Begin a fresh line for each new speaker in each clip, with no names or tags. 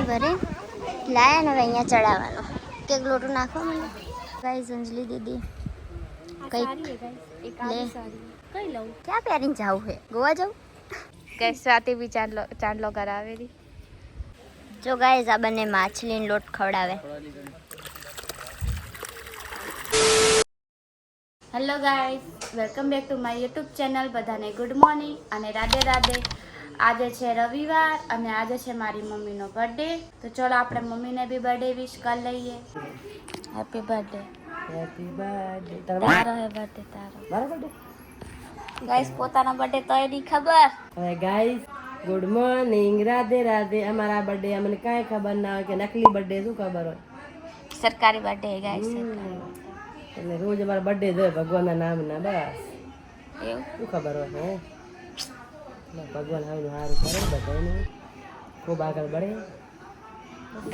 પાણી ભરે લાયા ને હવે અહીંયા ચડાવવાનો કેક લોટું નાખવા મને ગાઈસ અંજલિ દીદી કઈ કઈ લઉં ક્યાં પહેરીને જાવું હે ગોવા જાઉં
કે સ્વાતિ બી ચાંદલો કરાવેલી
જો ગાઈસ આ બંને માછલીનો લોટ ખવડાવે
hello guys welcome back to my YouTube channel બધાને ગુડ મોર્નિંગ અને રાધે રાધે આજે છે રવિવાર અને આજે છે મારી મમ્મીનો બર્થડે તો ચલો આપણે મમ્મીને બી બર્થડે વિશ કરી લઈએ હેપી બર્થડે તારો હે બર્થડે તારો મારો બર્થડે ગાઈસ પોતાનો બર્થડે તો એની ખબર
હવે guys good morning Radhe Radhe અમારા બર્થડે અમને કાંઈ ખબર ના હોય કે નકલી બર્થડે શું ખબર હોય
સરકારી બર્થડે ગાઈસ
એટલે રોજ અમારા બર્થડે જ હોય ભગવાનના નામના બસ
એવું
શું ખબર હોય હે ભગવાન સારું સારું કરે બધાને ખૂબ આગળ बढ़े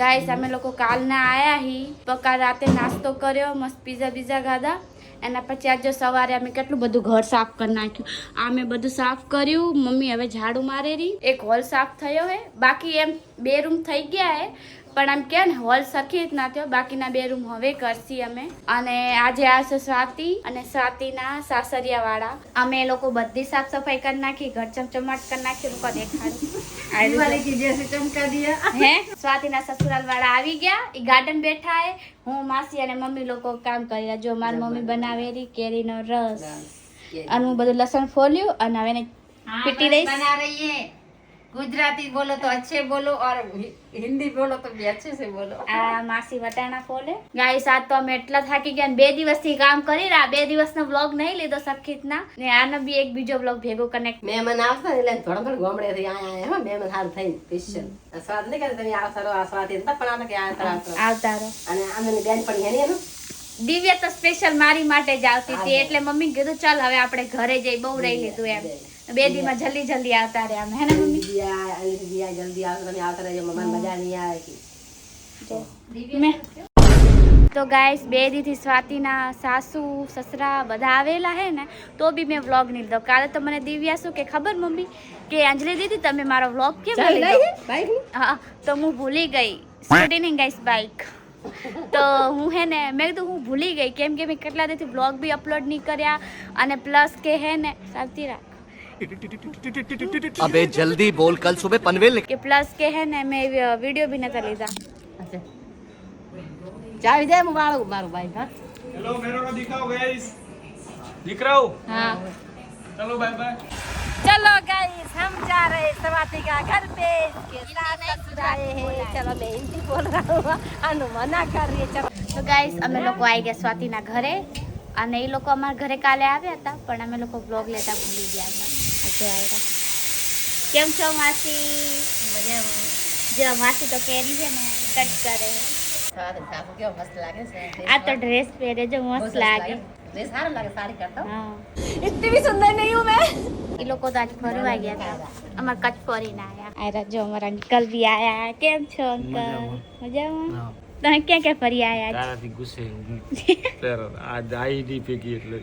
ગાઈસ અમે લોકો કાલના આયા હી પક્કા રાતે નાસ્તો કર્યો મસ્ત પીઝા બીઝા ખાધા એના પછી આજે સવારે અમે કેટલું બધું ઘર સાફ કરી નાખ્યું આ મેં બધું સાફ કર્યું મમ્મી હવે ઝાડુ મારેરી એક હોલ સાફ થયો હે બાકી એમ 2 રૂમ થઈ ગયા હે પણ આમ કે ને હોલ સરખી રીતના થયો બાકીના 2 રૂમ હવે કરશી અમે અને આજે આવશે સ્વાતિ અને સ્વાતિના સાસરિયા વાળા અમે લોકો બધી સાફ સફાઈ કરી નાખી ઘર ચમચમાટ કરી નાખ્યું લોકો દેખાડું હે સ્વાતિના સસુરાલ વાળા આવી ગયા એ ગાર્ડન બેઠા હે હું માસી અને મમ્મી લોકો કામ કરી રહ્યા જો મારી મમ્મી બનાવેલી કેરીનો રસ અને હું બધું લસણ ફોલ્યું અને હવે એને પીટી દઈશ
बना रही है गुजराती बोलो तो अच्छे बोलो और हिंदी बोलो तो भी अच्छे से बोलो
આ માસી વટાણા ફોલે ગાઈસ આજ તો અમે એટલા થાકી ગયા 2 દિવસથી કામ કરી રહ્યા 2 દિવસનો વ્લોગ નહીં લીધો સરખીતના ને આનો બી એક બીજો વ્લોગ ભેગો કનેક્ટ
મહેમાન આવતા એટલે થોડા ગોમડે થી આયા હે મહેમાન હાલ થઈ સ્પેશિયલ સ્વાદ નહીં કરે તમે આવતા રહો આ સ્વાદ એ પણ આને કે
આવતા રહો
અને આમને બેન પડી હે ને એનું
દિવ્યા તો સ્પેશિયલ મારી માટે જ આવતી હતી એટલે મમ્મી કીધું ચાલ હવે આપણે ઘરે જઈ બહુ રહી લીધું એમ 2 દિવસમાં જલ્દી આવતા રહ્યા અમે હે ને મમ્મી
દિયા જલ્દી આવતા તમે આવતા રહેજો મમ્માને મજા નહીં આવે કે
તો ગાઈસ 2 દીથી સ્વાતિના સાસુ સસરા બધા આવેલા હે ને તો બી મેં વ્લોગ નહીં લીધો કાલે તો મને દિવ્યા શું કે ખબર મમ્મી કે અંજલિ દીદી તમે મારો વ્લોગ કેમ નહીં લીધો હા તો હું ભૂલી ગઈ સ્કૂટી નહીં ગાઈસ બાઇક તો હું હે ને મેં કીધું હું ભૂલી ગઈ કેમ કે મેં કેટલા દીથી વ્લોગ બી અપલોડ નહીં કર્યા અને પ્લસ કે હે ને શાંતિ રાખ
अबे जल्दी बोल कल सुबह पनवेल
કે પ્લસ કે હે ને મેં વિડિયો બી નતા લીધા
ચાવી દે મારું ભાઈ હા
हेलो मेरे को दिखाओ गाइस दिख रहा हूँ
हाँ
चलो बाय बाय
चलो गाइस हम जा रहे हैं स्वाति का घर पे इसके साथ ससुर आए हैं चलो मैं हिंदी बोल रहा हूँ अनु मना कर रही है चलो
તો ગાઈસ અમે લોકો આવી ગયા સ્વાતિના ઘરે અને એ લોકો અમારા ઘરે કાલે આવ્યા હતા પણ અમે લોકો બ્લોગ લેતા ભૂલી ગયા હતા આજે આવ્યા કેમ છો માસી મજામાં જો માસી તો કેરી છે ને કટ કરે
स्वाति साहब केવો મસ્ત લાગે છે
આ તો ડ્રેસ પહેરે જો મસ્ત લાગે
ડ્રેસ સારો લાગે સાડી કરતો
હા
इतनी भी सुंदर नहीं हूँ मैं
એ લોકો તો આજ ફરવા ગયા હતા અમારા કચ્છ ફરીને આવ્યા જો અમારા અંકલ બી આયા કેમ છો અંકલ મજામાં તમે ક્યાં ક્યાં ફરી આયા
તારાથી ગુસ્સે ત્યારે આ આઈડી ભેગી એટલે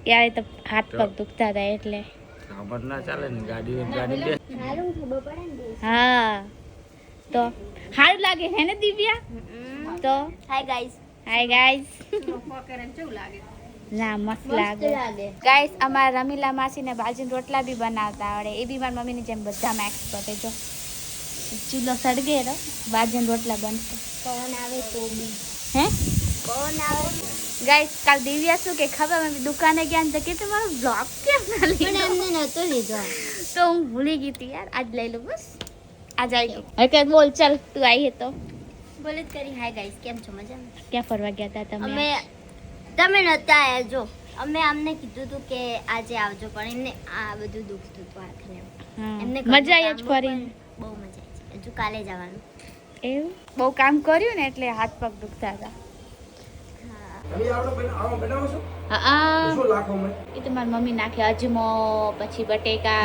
યાર તો હાથ પગ દુખતા હતા એટલે
ખબર ના ચાલે ને ગાડી
હા તો સારું લાગે હે ને દિવ્યા તો
હાય ગાઈસ
ના મસ્ત લાગે ગાઈસ અમારા રમીલા માસીને બાજરીના રોટલા બી બનાવતા આવડે એ બી મારી મમ્મીની જેમ બધામાં એક્સપર્ટ જો ચૂલો સળગે રો બાજરીના રોટલા બનશે
પવન આવે તો બી
હે
પવન આવે
ગાઈસ કાલ દિવ્યા શું કે ખબર મેં દુકાને ગયા ને તો કે તમારો બ્લોગ કેમ ના
પણ
લીધો
એમને નતો લીધો
તો હું ભૂલી ગઈ હતી યાર આજ લઈ લઉં બસ આજ આવી ગયું હવે કે બોલ ચાલ તું આવી હે તો
બોલે જ કરી હાય ગાઈસ કેમ છો મજામાં
ક્યાં ફરવા ગયા હતા તમે
તમે નતા આયા જો અમે અમને કીધું હતું કે આજે આવજો પણ એમને આ બધું દુખતું હતું હાથને એમને
મજા આવી જ ફરી
બહુ મજા આવી હજુ કાલે જવાનું
એવું બહુ કામ કર્યું ને એટલે હાથ પગ દુખતા હતા હા એ તો મારી મમ્મી નાખે અજમો પછી બટેકા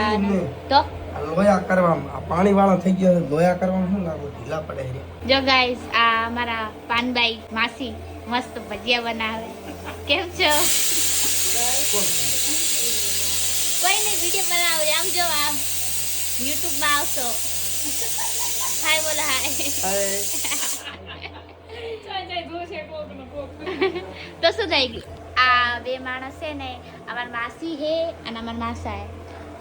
તો
લોયા કરવામાં પાણી વાળા થઈ ગયા લોયા કરવામાં શું લાગુ ઢીલા પડે
જો ગાઈસ આ અમારા પાનબાઈ માસી મસ્ત ભજીયા બનાવે કેમ છો કોઈ નહીં વિડીયો બનાવે આમ જો આમ યુટ્યુબ માં આવશો હાય બોલો હાય તો શું થઈ ગયું આ બે માણસ છે ને અમાર માસી હે અને અમાર માસા હે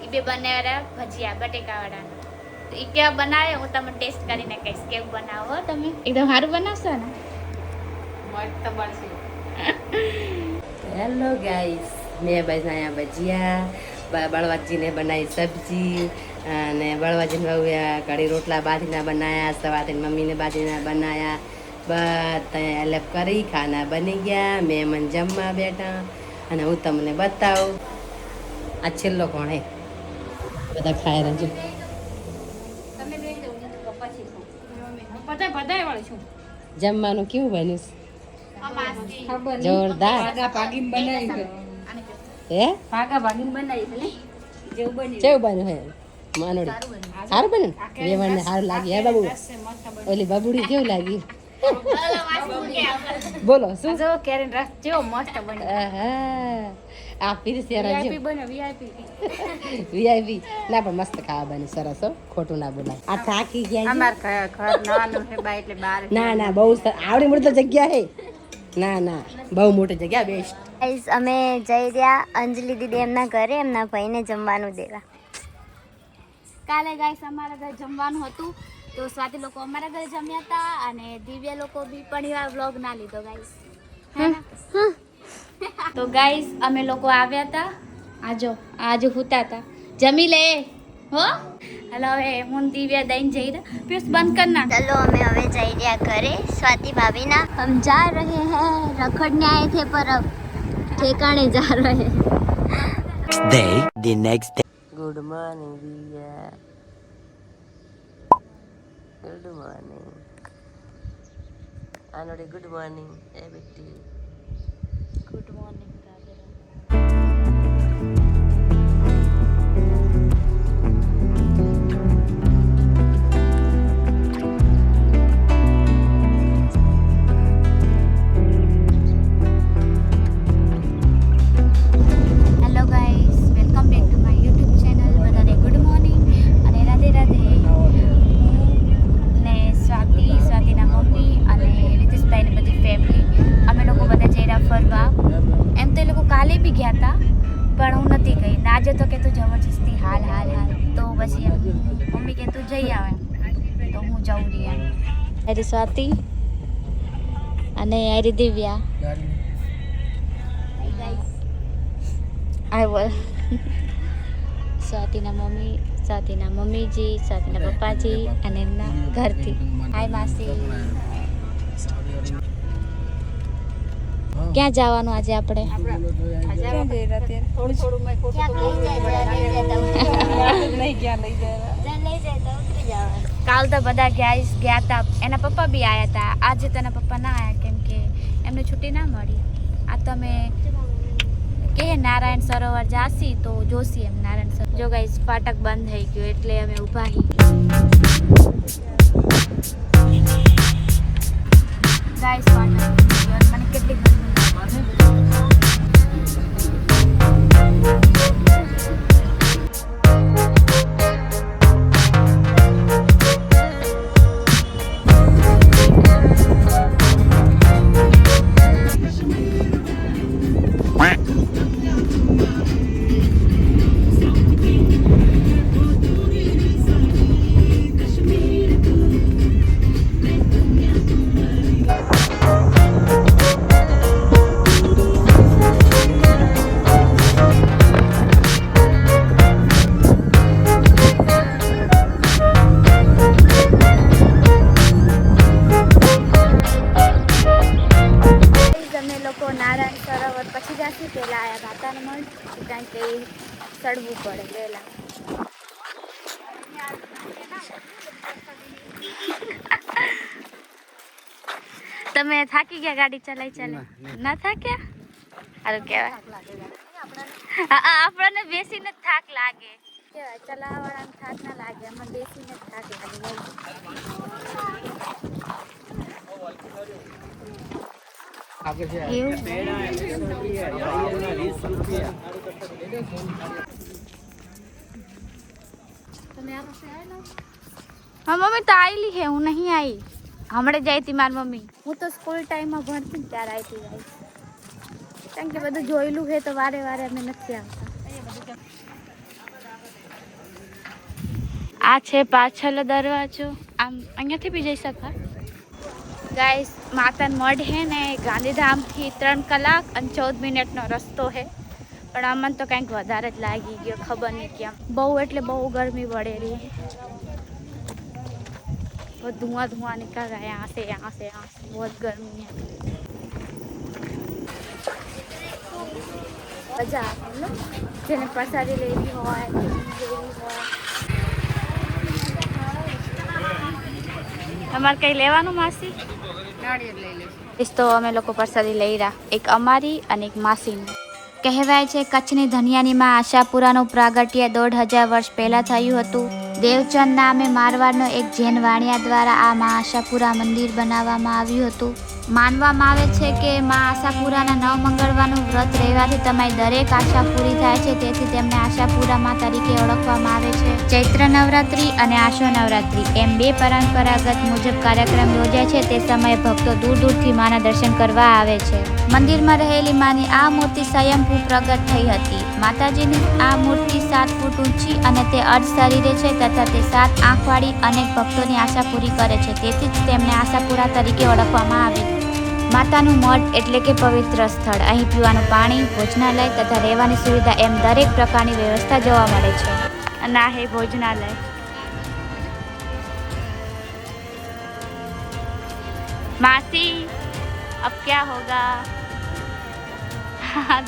એ બે બનાવ્યા ભજીયા બટેકાવાળાના તો એ કેવા બનાવે હું તમને ટેસ્ટ કરીને કહીશ કેવું બનાવો તમે એકદમ સારું બનાવશો ને
મસ્ત બનશે હેલો ગાઈસ મેં બનાવ્યા ભજીયા બળવાજીને બનાવી સબ્જી અને બળવાજીને કઢી રોટલા બાજીના બનાવ્યા સવારે મમ્મીને બાજીના બનાવ્યા બધા એલફ કરી ખાના બની ગયા મહેમાન જમવા બેઠા અને હું તમને બતાવું આ છેલ્લો કોણ હે બધા ખાઈ રહેજો જમવાનું કેવું બન્યું જોરદાર હે કેવું બન્યું હે માનોડી સારું બન્યું વેવણને સારું લાગ્યું હે બાબુ ઓલી બાબુડી કેવું લાગ્યું બોલો શું
જો કેરીન રસ જેવો મસ્ત બન્યો
આ પીરસ્યા વીઆઈપી ના પણ મસ્ત ખાવા બની સરસ હો ખોટું ના બોલાય આ થાકી ગયા
અમાર ઘર નાનું છે બા એટલે બહાર
ના ના બહુ આવડી મોટી તો જગ્યા હે ના ના બહુ મોટી જગ્યા બેસ્ટ
ગાઈસ અમે જઈ રહ્યા અંજલિ દીદી એમના ઘરે એમના ભાઈને જમવાનું દેવા.
કાલે ગાઈસ અમારા ઘરે જમવાનું હતું તો સ્વાતિ લોકો અમારા ઘરે જમ્યા હતા અને દિવ્યા લોકો બી પણ એવા વ્લોગ ના લીધો ગાઈસ. તો ગાઈસ અમે લોકો આવ્યા હતા આજે હુતા હતા જમી લે હો હલો હવે હું દિવ્યા દઈને જઈ રહ્યા પ્લીઝ બંધ કર ના
चलो हमें हमें जई રહ્યા घरे स्वाति भाभी ना हम जा रहे हैं रखड़ने आए थे पर अब ठिकाने जा रहे हैं.
The next day.
Good morning Diya good morning આનોડી ગુડ મોર્નિંગ એ બેટી
ગુડ મોર્નિંગ પણ હું નથી ગઈ નાજે તો કે તું જબરજસ્તી હાલ તો પછી મમ્મી કે તું જઈ આવે તો હું જઉં રહી એમ એરી સ્વાતિ અને એરી દિવ્યા આઈ બોલ સ્વાતિના મમ્મીજી સ્વાતિના પપ્પાજી અને એમના ઘરથી હાય માસી ક્યાં જવાનું આજે આપણે કાલ તો બધા ગયા હતા એના પપ્પા બી આવ્યા હતા આજે તો એના પપ્પા ના આવ્યા કેમ કે એમને છૂટી ના મળી આ તો અમે કે નારાયણ સરોવર જાસી તો જોશી એમ નારાયણ સરોવર જો ગાઈસ ફાટક બંધ થઈ ગયું એટલે અમે ઊભા ગાઈસ ફાટક મને કેટલી ચડવું પડે પહેલા તમે થાકી ગયા ગાડી ચલાઈ ના થાક્યા સારું કહેવાય આપણને બેસીને જ થાક લાગે કહેવાય ચલાવવાળાને થાક ના લાગે અમને બેસીને જ થાક લાગે તમે આ પાસે આવેલા हाँ मम्मी तो आयली है, હું નહીં આવી. હમણાં જઈ હતી મારી મમ્મી. હું તો સ્કૂલ ટાઈમમાં ભણતી ને ત્યારે આવી હતી ગાઈસ. કારણ કે બધું જોયેલું છે તો વારે વારે અમે નથી આવતા. આ છે પાછળનો દરવાજો. આમ અહીંયાથી બી જઈ શકાય. ગાઈસ માતાનો મઢ છે ને ગાંધીધામથી 3 કલાક અને 14 મિનિટનો રસ્તો છે. પણ અમને તો કંઈક વધારે જ લાગી ગયો, ખબર નહીં કેમ. બહુ એટલે બહુ ગરમી પડે રહી. वो धुआं धुआं निकल रहा है यहाँ से यहाँ से यहाँ से. बहुत गर्मी है. मजा આવે ને જેને પ્રસાદી લેવી હોય, તમારે કઈ લેવાનું માસી? તો અમે લોકો પ્રસાદી લઈ રહ્યા, એક અમારી અને એક માસીની. કહેવાય છે કચ્છની ધનિયાનીમાં આશાપુરાનું પ્રાગટ્ય 1500 વર્ષ પહેલાં થયું હતું. દેવચંદ નામે મારવાડનો એક જૈન વાણિયા દ્વારા આ મા આશાપુરા મંદિર બનાવવામાં આવ્યું હતું. માનવામાં આવે છે કે મા આશાપુરાના 9 મંગળવારનું વ્રત રહેવાથી તમારી દરેક આશા પૂરી થાય છે. તેથી તેમને આશાપુરા મા તરીકે ઓળખવામાં આવે છે. ચૈત્ર નવરાત્રિ અને આશો નવરાત્રિ એમ 2 પરંપરાગત મુજબ કાર્યક્રમ યોજાય છે. તે સમયે ભક્તો દૂર દૂરથી માના દર્શન કરવા આવે છે. મંદિરમાં રહેલી માની આ મૂર્તિ સ્વયંભૂ પ્રગટ થઈ હતી. માતાજીની આ મૂર્તિ 7 ફૂટ ઊંચી અને તે અર્ધ શરીરે છે તથા તે 7 આંખવાળી અનેક ભક્તોની આશા પૂરી કરે છે. તેથી જ તેમને આશાપુરા તરીકે ઓળખવામાં આવે છે. માતાનું મઠ એટલે કે પવિત્ર સ્થળ. અહીં પીવાનું પાણી, ભોજનાલય તથા રહેવાની સુવિધા એમ દરેક પ્રકારની વ્યવસ્થા જોવા મળે છે. અને આ હે ભોજનાલય. માસી અબ ક્યા હોગા?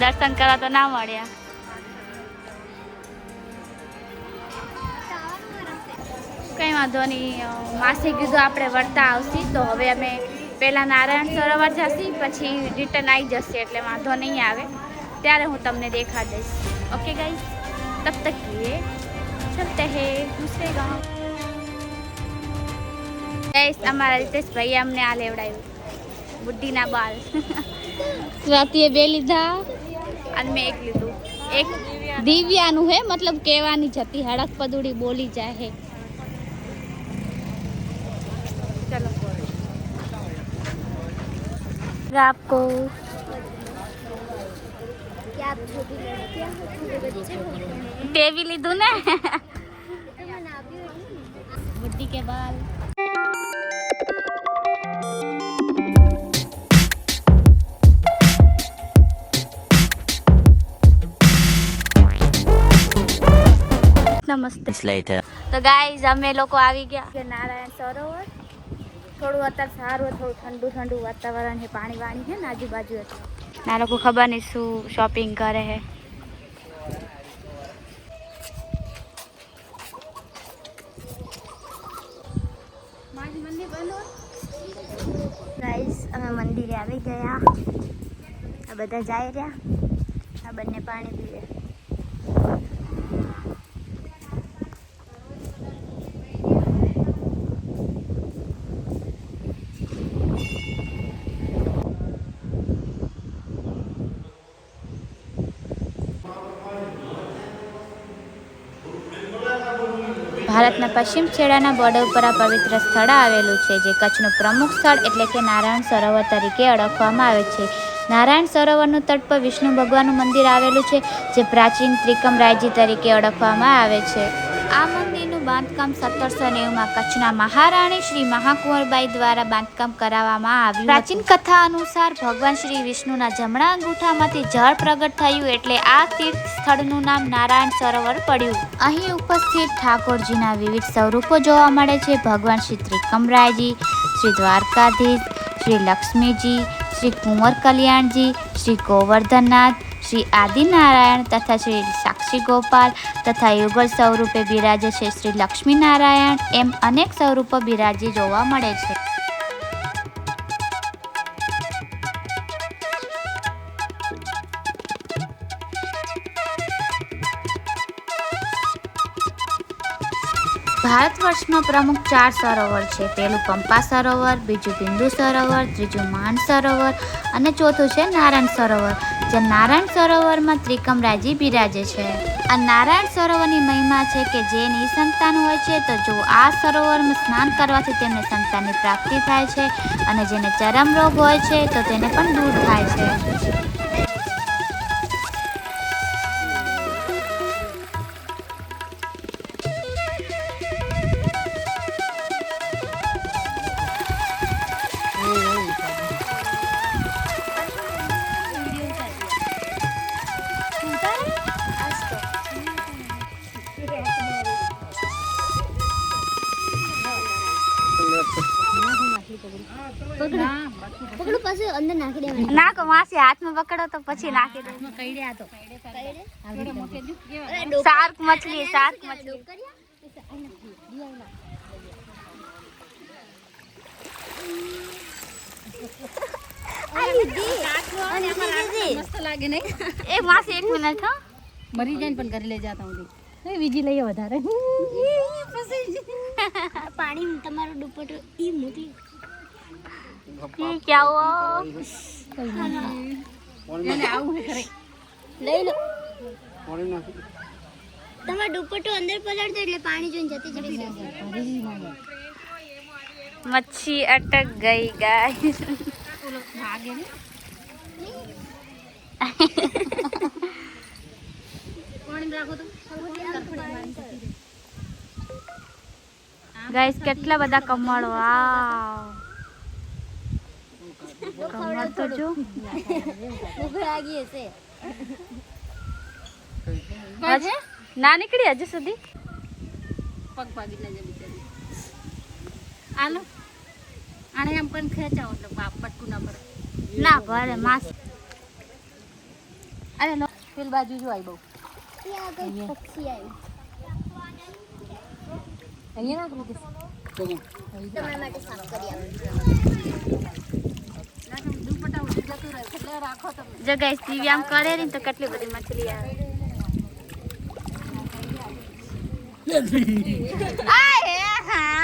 દર્શન કરવા તો ના મળ્યા. કંઈ વાંધો નહીં. માસી કીધું આપણે વળતા આવશી તો હવે અમે પહેલાં નારાયણ સરોવર જશી પછી રિટર્ન આવી જશે એટલે વાંધો નહીં આવે. ત્યારે હું તમને દેખાડ દઈશ. ઓકે ગાઈસ, તબ તક लिए चलते हैं दूसरे गाँव. ગાઈસ અમારા રીતેશભાઈએ અમને આ લેવડાવ્યું બુદ્ધિના બાલ. સ્વાતિએ 2 લીધા અને મેં 1 લીધું. એક દિવ્યાનું હે, મતલબ કહેવાની જતી હડક પદુડી બોલી જાય હે. ચલો आपको
क्या आप छोटी लड़कियां हो, छोटे बच्चे हो?
टेवी લીધું ને
तो मैंने अभी
બુદ્ધિ કે બાલ. નમસ્તે.
later.
તો ગાઈઝ અમે લોકો આવી ગયા કે નારાયણ સરોવર. થોડું અત્યારે સારું, થોડું ઠંડુ ઠંડુ વાતાવરણ છે. પાણી વાણી છે ને આજુબાજુ હતું. ના લોકો ખબર નહીં શું શોપિંગ કરે છે.
ગાઈસ અમે મંદિરે આવી ગયા. આ બધા જાય રહ્યા, આ બંને પાણી પીવે.
ભારતના પશ્ચિમ છેડાના બોર્ડર ઉપર આ પવિત્ર સ્થળ આવેલું છે, જે કચ્છનું પ્રમુખ સ્થળ એટલે કે નારાયણ સરોવર તરીકે ઓળખવામાં આવે છે. નારાયણ સરોવરનું તટ પર વિષ્ણુ ભગવાનનું મંદિર આવેલું છે, જે પ્રાચીન ત્રિકમરાયજી તરીકે ઓળખવામાં આવે છે. આ મંદિરનું બાંધકામ 1790માં કચ્છના મહારાણી શ્રી મહાકુંવરબાઈ દ્વારા બાંધકામ કરાવવામાં આવ્યું. પ્રાચીન કથા અનુસાર ભગવાન શ્રી વિષ્ણુના જમણા અંગૂઠામાંથી જળ પ્રગટ થયું એટલે આ તીર્થ સ્થળનું નામ નારાયણ સરોવર પડ્યું. અહીં ઉપસ્થિત ઠાકોરજીના વિવિધ સ્વરૂપો જોવા મળે છે. ભગવાન શ્રી ત્રિકમરાયજી, શ્રી દ્વારકાધીશ, શ્રી લક્ષ્મીજી, શ્રી કુંવર કલ્યાણજી, શ્રી ગોવર્ધનનાથ, શ્રી આદિનારાયણ તથા શ્રી સાક્ષી ગોપાલ તથા યુગલ સ્વરૂપે બિરાજે છે શ્રી લક્ષ્મીનારાયણ. એમ અનેક સ્વરૂપો બિરાજી જોવા મળે છે. ભારત વર્ષમાં પ્રમુખ 4 સરોવર છે. પહેલું પંપા સરોવર, બીજું બિંદુ સરોવર, ત્રીજું માન સરોવર અને ચોથું છે નારાયણ સરોવર. જે નારાયણ સરોવરમાં ત્રિકમરાયજી બિરાજે છે.
આ નારાયણ સરોવરની મહિમા છે કે જે નિસંતાન હોય છે તો જો આ સરોવરમાં સ્નાન કરવાથી તેમને સંતાનની પ્રાપ્તિ થાય છે અને જેને ચરમ રોગ હોય છે તો તેને પણ દૂર થાય છે.
પકડો પાછું અંદર નાખી દેવાનું.
નાખો માસી, હાથમાં પકડો તો પછી નાખી દો. શાર્ક મછલી, શાર્ક મછલી.
મસ્ત લાગે નહીં?
એ માસી 1 મિનિટ હો.
મરી જાય ને પણ ઘરે લઈ જતા હું બીજી લઈએ વધારે.
પાણી તમારો દુપટ્ટો ઈ મોકલી.
ये क्या हुआ?
લઈ લો. તમારો દુપટ્ટો અંદર પલળતો એટલે પાણી જોઈને જતી જતી.
मच्छी अटक गई गाइस. ગાઈસ કેટલા બધા કમળ. વાવ, કમળ તો જો. ના નીકળી હજુ સુધી.
પગ ભાગી ના જાય બિચારી. આલો આને એમ પણ ખેંચાવો એટલે બાપ પટકું ના પડે.
ના ભરે માસ.
અરે નો પેલ બાજુ જો આઈ બહુ
ત્યાં આગળ પક્ષી આવ્યું.
અહીંયા નાખવું કે
તમારા માટે સાફ કરી આવું.
દુપટ્ટા ઉડી જતું રહે એટલે રાખો તમે.
જો ગાઈસ ટીવી આમ કરે ને તો કેટલી બધી મછલી આવે. આય હા.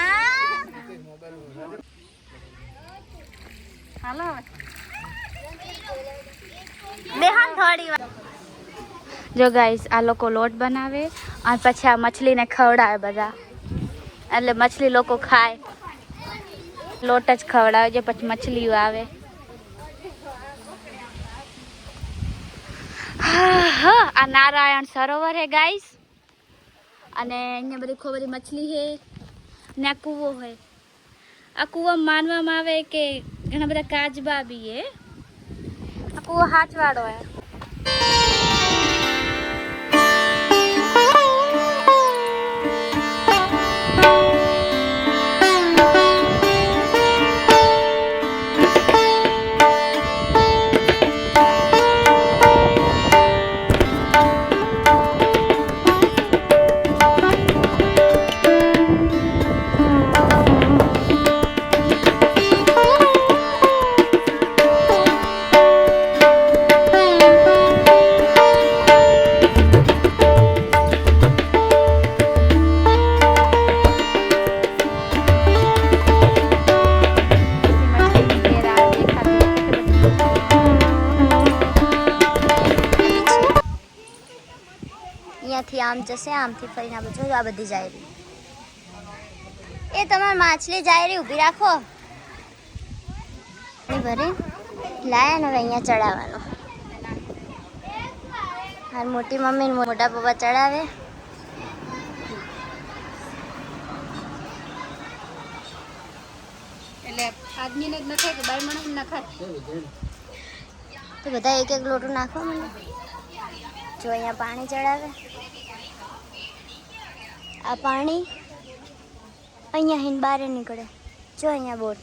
હાલો હવે
બેહન થોડી વાર. જો ગાઈસ આ લોકો લોટ બનાવે અને પછી આ મછલીને ખવડાવે બધા. એટલે મછલી લોકો ખાય. લોટ જ ખવડાવે છે પછી મછલીઓ આવે. આ નારાયણ સરોવર હે ગાઈસ. અને અહીંયા બધી ખૂબ બધી મછલી હે ને આ કૂવો હોય. આ કૂવો માનવામાં આવે કે ઘણા બધા કાચબા બી હે. આ કૂવો હાચવાડો હે. અહીંયાથી આમ જશે, આમથી ફરીને આ બધું આ બધી જાય રહી. એ તમારી માછલી જાય રહી, ઊભી રાખો. ભરે લાયા ને હવે અહીંયા ચડાવવાનું. હા, મોટી મમ્મી ને મોટા પપ્પા ચડાવે.
એટલે આદમીને જ નખાય કે બાઈ માણસ નખાય?
તો બધા એક એક લોટું નાખવા મને. જો અહીંયા પાણી ચડાવે. આ પાણી અહીંયા હિન બહાર નીકળે. જો અહીંયા બોટ.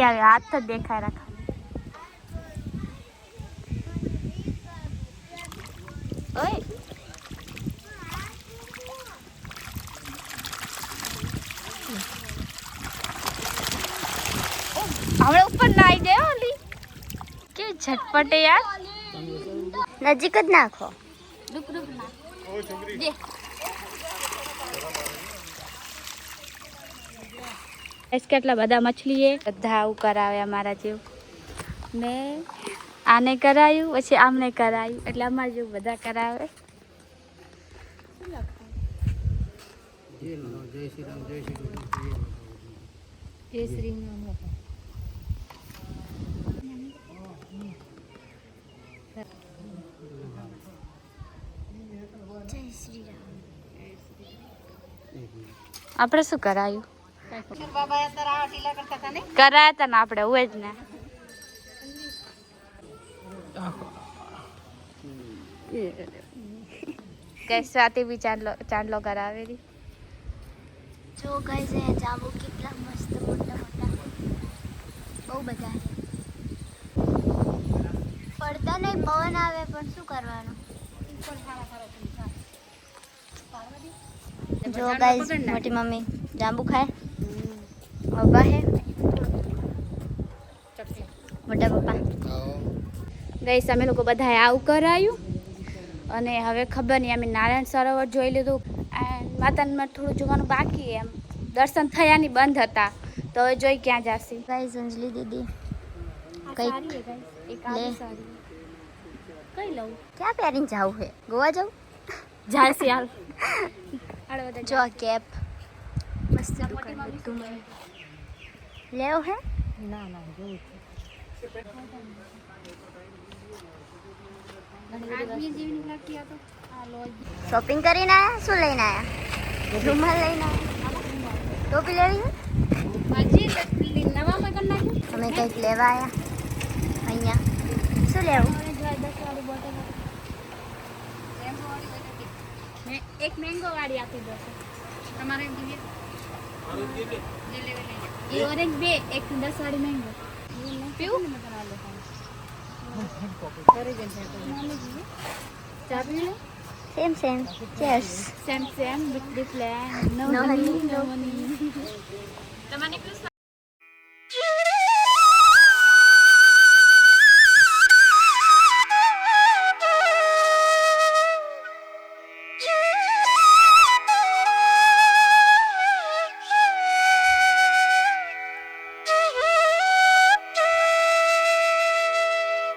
નહીં આવે, હાથ જ દેખાય રાખા. ઓય હવે ઉપર ના આવી જાય ઓલી કે ઝટપટે યાર.
નજીક જ નાખો.
રૂક રૂક ના દે. કેટલા બધા મછલી હે, બધા આવું કરાવે અમારા જેવું. મેં આને કરાયું, પછી આમને કરાયું, એટલે અમારા જેવું બધા કરાવે. જય શ્રી રામ. આપણે શું કરાયું? કરાયા હતા ને આપણે, હું જ ને. કઈ સ્વાતિ બી ચાંદલો કરાવેલી.
જો ગાઈસ અહીંયા જાંબુ કેટલા મસ્ત મોટા મોટા, બહુ બધા. પડતા નહીં, પવન આવે પણ શું કરવાનું. જો ગાઈસ મોટી મમ્મી જાંબુ ખાય, પપ્પા હે, મોટા પપ્પા.
ગઈસ અમે લોકો બધાએ આવું કરાયું અને હવે ખબર નહીં, અમે નારાયણ સરોવર જોઈ લીધું. માતાને થોડું જોવાનું બાકી, એમ દર્શન થયા નહીં, બંધ હતા. તો હવે જોઈ ક્યાં જશે.
ગાઈસ અંજલિ દીદી કઈક લે.
કઈ લઉં?
ક્યાં પહેરીને જાવું હે? ગોવા જાવું?
જાશે હાલ.
જો આ કેપ મસ્ત દુકાન બધું મળે. લેવો હે? શોપિંગ કરીને આયા? શું લઈને આયા? રૂમાલ લઈને આયા? ટોપી લેવી છે? અમે કંઈક લેવા આયા અહીંયા. શું લેવું?
એક મેંગો વાળી આપી દો. તમારે એ ઓરેન્જ બે, એક 10 વાળી મેંગો પીવું. ચા પીવું?
Same same. Cheers.
Same same with different.
No honey, no.
તમને